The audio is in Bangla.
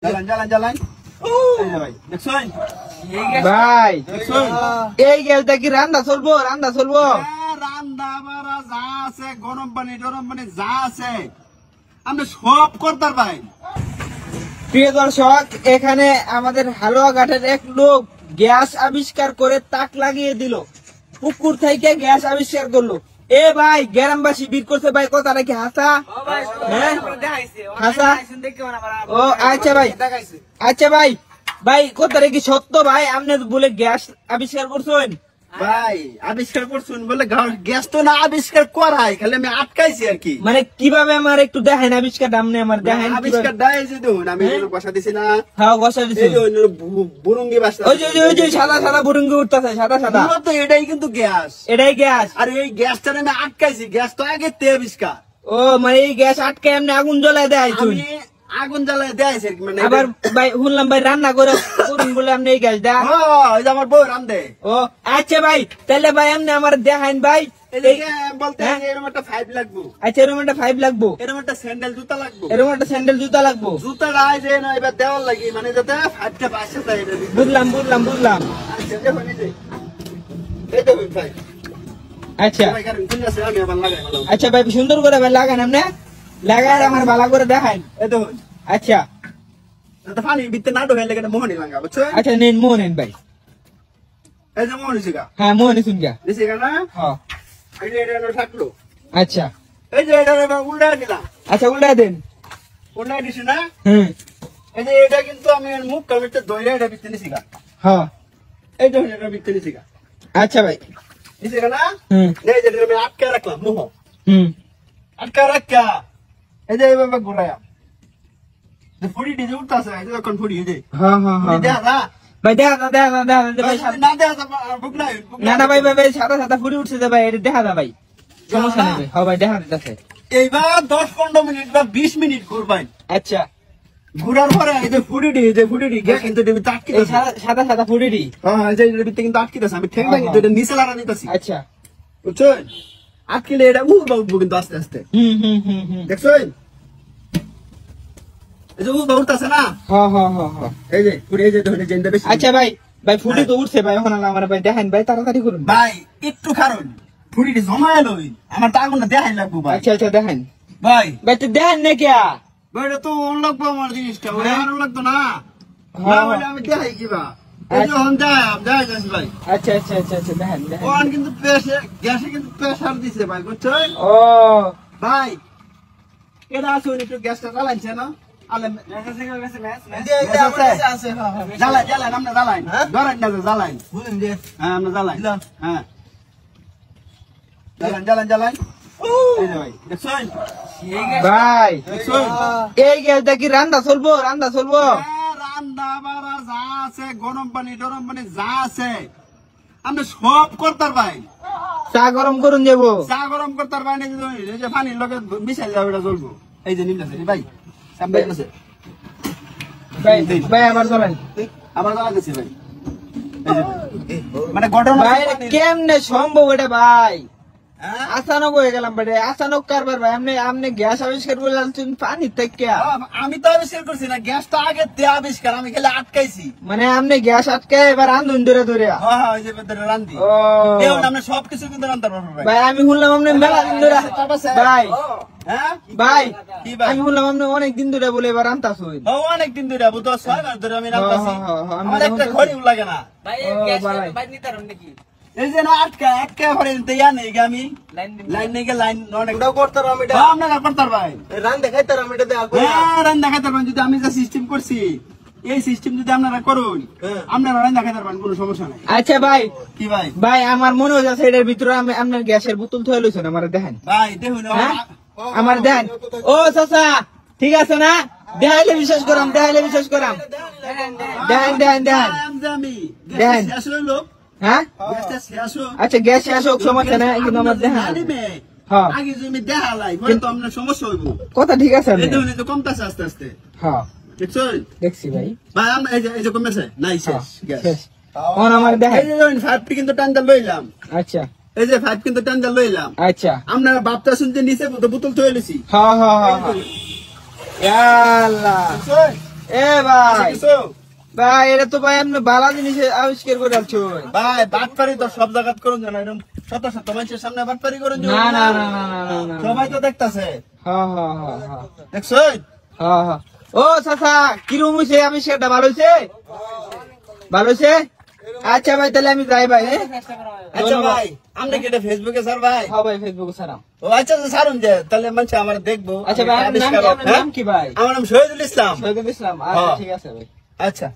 jalan jalan jalan ভাই এই গেলটা কি রান্না চলবো রান্না রান্না বাড়া যা আছে গরম পানি যা আছে আমরা সব করতার ভাই। প্রিয় দর্শক, এখানে আমাদের হালুয়া ঘাটের এক লোক গ্যাস আবিষ্কার করে তাক লাগিয়ে দিল। পুকুর থেকে গ্যাস আবিষ্কার করলো। এ ভাই গ্রামবাসী বীর করছে ভাই, কথা নাকি হাসা? হাসা? ও আচ্ছা ভাই, আচ্ছা ভাই, ভাই কথা নাকি সত্য ভাই? আপনি বলে গ্যাস আবিষ্কার করছেন ভাই? আবিষ্কার করছুন বলে গ্যাস তো না আবিষ্কার করাই, খালি আমি আটকাইছি আর কি। মানে কিভাবে আমার একটু দেখেন আবিষ্কার, আপনি আমার দেখেন আবিষ্কার দেয় যে দেখুন আমি বসা দিছি না। হ্যাঁ বসা দিছি। বুরুঙ্গি বাসা, ওই যে সাদা সাদা বুরুঙ্গি উঠতেছে, সাদা সাদা, তো এটাই কিন্তু গ্যাস, এটাই গ্যাস। আর এই গ্যাসটা আমি আটকাইছি। গ্যাস তো আগে তে আবিষ্কার। ও মানে এই গ্যাস আটকে এমনি আগুন জ্বলায় দেয়? আমি আগুন জ্বালায় দেয়াইছি আর কি। মানে আবার ভাই শুনলাম ভাই রান্না করে করুন বলে আপনি এই গ্যাস দেয়? ওই যে আমার বউ রান্ধে। ও আচ্ছা ভাই, তাহলে ভাই আপনি আমার দেখাইন ভাই। বলতে এরকম একটা 5 লাগবো। আচ্ছা এরকম একটা 5 লাগবো, এরকম একটা স্যান্ডেল জুতা লাগবো, এরকম একটা স্যান্ডেল জুতা লাগবো। জুতাটা যে না এবার দেওয়ার লাগি, মানে যাতে 5টা বাসা যায়। বুঝলাম। আচ্ছা দেখুন এই দেখুন ভাই। আচ্ছা ভাই কারণ কোন আছে আমি আবার লাগাই ভালো। আচ্ছা ভাই সুন্দর করে ভাই লাগান, আপনি লাগাই আমার ভালো করে দেখাইন। এই দেখুন। আচ্ছা এটা পানি ভিতরে না ঢোকাইলে কেন মোহনি লাগা, বুঝছো? আচ্ছা নেন মোহন ভাই। এই যে মোহনি শিখা। হ্যাঁ মোহন শুন গা। দিছি না? হ্যাঁ এই যে এটা থাকলো। আচ্ছা এই যে এটা এবার উল্টা দিলাম। আচ্ছা উল্টা দেন। উল্টা দিছি না? হুম এই যে এটা কিন্তু আমি মুখ কামিতে দইরা এটা ভিতরে নিছি গা। হ্যাঁ এই দেখুন এটা ভিতরে নিছি গা। আচ্ছা ভাই। নিছি না? হুম এই যে এটা আমি আটকে রাখলাম মোহ। আটকে রাখা। এই যে এইভাবে ঘোরায়া। যে ফুড়ি ডিজে উঠতাছে, এই যে কোন ফুড়ি এই যে। হ্যাঁ দেখা না? ভাই দেখা ভাই। না দেখা বুক নাই। না ভাই সাদা সাদা ফুড়ি উঠছে ভাই, এটা দেখা দা ভাই, সমস্যা নেই ভাই। হ্যাঁ ভাই দেখা দিতেছে। এইবার 10-15 মিনিট বা 20 মিনিট ঘুরবাই। আচ্ছা ঘুরার পরে এই যে ফুড়িটি গ্যাস কিন্তু এটা ভিতরে আটকে আছে। সাদা সাদা ফুড়িটি। হ্যাঁ এই যে এর ভিতরে কিন্তু আটকে আছে। আমি ঠেংটা কিন্তু এটা নিচে লাড়া নিতেছি। আচ্ছা বুঝছেন? আটকিলে এটা উঠবো কিন্তু আস্তে আস্তে। দেখছেন? এই যে উঠতেছে না? হ্যাঁ এই যে ফুড়ি, এই যে ধরে জেনটা বেশি। আচ্ছা ভাই ফুড়ি তো উঠছে ভাই, এখন আমার ভাই দেখেন ভাই, তাড়াতাড়ি করুন ভাই। একটু কারণ ফুড়িটি জমায় লই, আমার তো আগুনটা দেখাই লাগবো ভাই। আচ্ছা দেখেন ভাই। ভাই তো দেখেন না কে ভাই এটা তো অন লাগবো আমার জিনিসটা, ওই আর লাগতো না। হ্যাঁ। আমি দেখাই কিবা। এই যে হন দেখাই যাচ্ছি ভাই। আচ্ছা দেখেন ওন কিন্তু গ্যাসে কিন্তু প্রেসার দিছে ভাই, বুঝছেন? ও ভাই এটা আছে একটু গ্যাসটা জ্বালাইছে না? জ্বালাই আমরা জ্বালাই ধরেন না জ্বালাই। হ্যাঁ আমরা জ্বালাই। হ্যাঁ জ্বালাই। এই যে ভাই দেখছেন? ভাই দেখছেন? এই গ্যাসটা কি রান্না চলবো? রান্না বাড়া যা আছে গরম পানি যা আছে আমরা সব করতার ভাই। চা গরম করুন যাবো, চা গরম করতার ভাই। এই যে পানির লগে মিশাই যাবে এটা জ্বলবো। এই যে নিম আছে ভাই, সামনে আছে ভাই আবার চলেন। আবার জ্বালাতেছি ভাই। মানে ঘটনা ভাই কেমনে সম্ভব এটা ভাই? হ্যাঁ? আচানক হয়ে গেলাম ভাই, আচানক কারবার ভাই। আপনি গ্যাস আবিষ্কার করলেন পানি থেকে? আমি তো আবিষ্কার করছি না, গ্যাস তো আগে আবিষ্কার, আমি খালি আটকাইছি। মানে আপনি গ্যাস আটকে এবার আন্দোলন ধরে হ্যাঁ ওই যে ভেতরে রান্ধি। ও আমরা সবকিছু কিন্তু রান্তার পারবো ভাই। ভাই আমি শুনলাম আপনি মেলা দিন ধরে ভাই হ্যাঁ ভাই কি ভাই? আমি শুনলাম আপনি অনেক দিন ধরে বলে এবার আনতাছুন। অনেক দিন ধরে বুঝতে 6 মাস ধরে আমি রান্তাছি। আমি আমার একটা ঘড়িও লাগে না ভাই। ভাই নাকি এই যে না আটকা ভরে নিতে নেই আমি লাইন নেই লাইন অনেক করতে পারবো। এটা আপনারা করতে ভাই রান দেখাইতে আমি এটা রান দেখাইতে পারবেন। যদি আমি যা সিস্টেম করছি এই সিস্টেম যদি আপনারা করুন, আপনারা রান দেখাইতে পারবেন, কোনো সমস্যা নাই। আচ্ছা ভাই কি ভাই? ভাই আমার মনে হচ্ছে এটার ভিতরে আমি আপনার গ্যাসের বোতল থয়ে লইছেন, আমার দেখেন ভাই দেখুন আমার দেখেন। ও চাচা ঠিক আছে না? দেখাইলে বিশ্বাস করাম দেখেন। হ্যাঁ আচ্ছা গ্যাস শেষ হোক, সমস্যা নাই, কিন্তু আমার দেখেন আগে তুমি দেখালাই তো আপনার সমস্যা হইব। কথা ঠিক আছে কমতেছে আস্তে আস্তে। হ্যাঁ দেখছেন? দেখছি ভাই। ভাই আমরা এই যে কমেছে নাই শেষ গ্যাস। আমার দেখেন এই যে 5 কিন্তু টানটা লইলাম। আচ্ছা এই যে 5 কিন্তু টানটা লইলাম। আচ্ছা আমরা বাপটা শুনতে নিচে বোতল থয়ে লইছি। হ্যাঁ আল্লাহ এ ভাই কিছু ভাই এটা তো ভাই আপনি ভালো জিনিস আবিষ্কার করে আছো ভাই বাটপারি তো সব জায়গাত করুন জানা এরকম শত শত মানুষের সামনে বাটপারি করুন না না না না না না না সবাই তো দেখতাছে হ্যাঁ হ্যাঁ হ্যাঁ হ্যাঁ দেখছো হ্যাঁ হ্যাঁ ও চাচা কিরম হয়েছে আবিষ্কারটা ভালো হয়েছে ভালো হয়েছে আচ্ছা ভাই তাহলে আমি যাই ভাই হ্যাঁ আচ্ছা ভাই আমরা কি এটা ফেসবুকে স্যার ভাই হ্যাঁ ভাই ফেসবুকে ছাড়াম ও আচ্ছা ছাড়ুন যে তাহলে মানুষ আমার দেখবো আচ্ছা ভাই আপনার নাম কি ভাই আমার নাম শহীদুল ইসলাম শহীদুল ইসলাম আচ্ছা ঠিক আছে ভাই আচ্ছা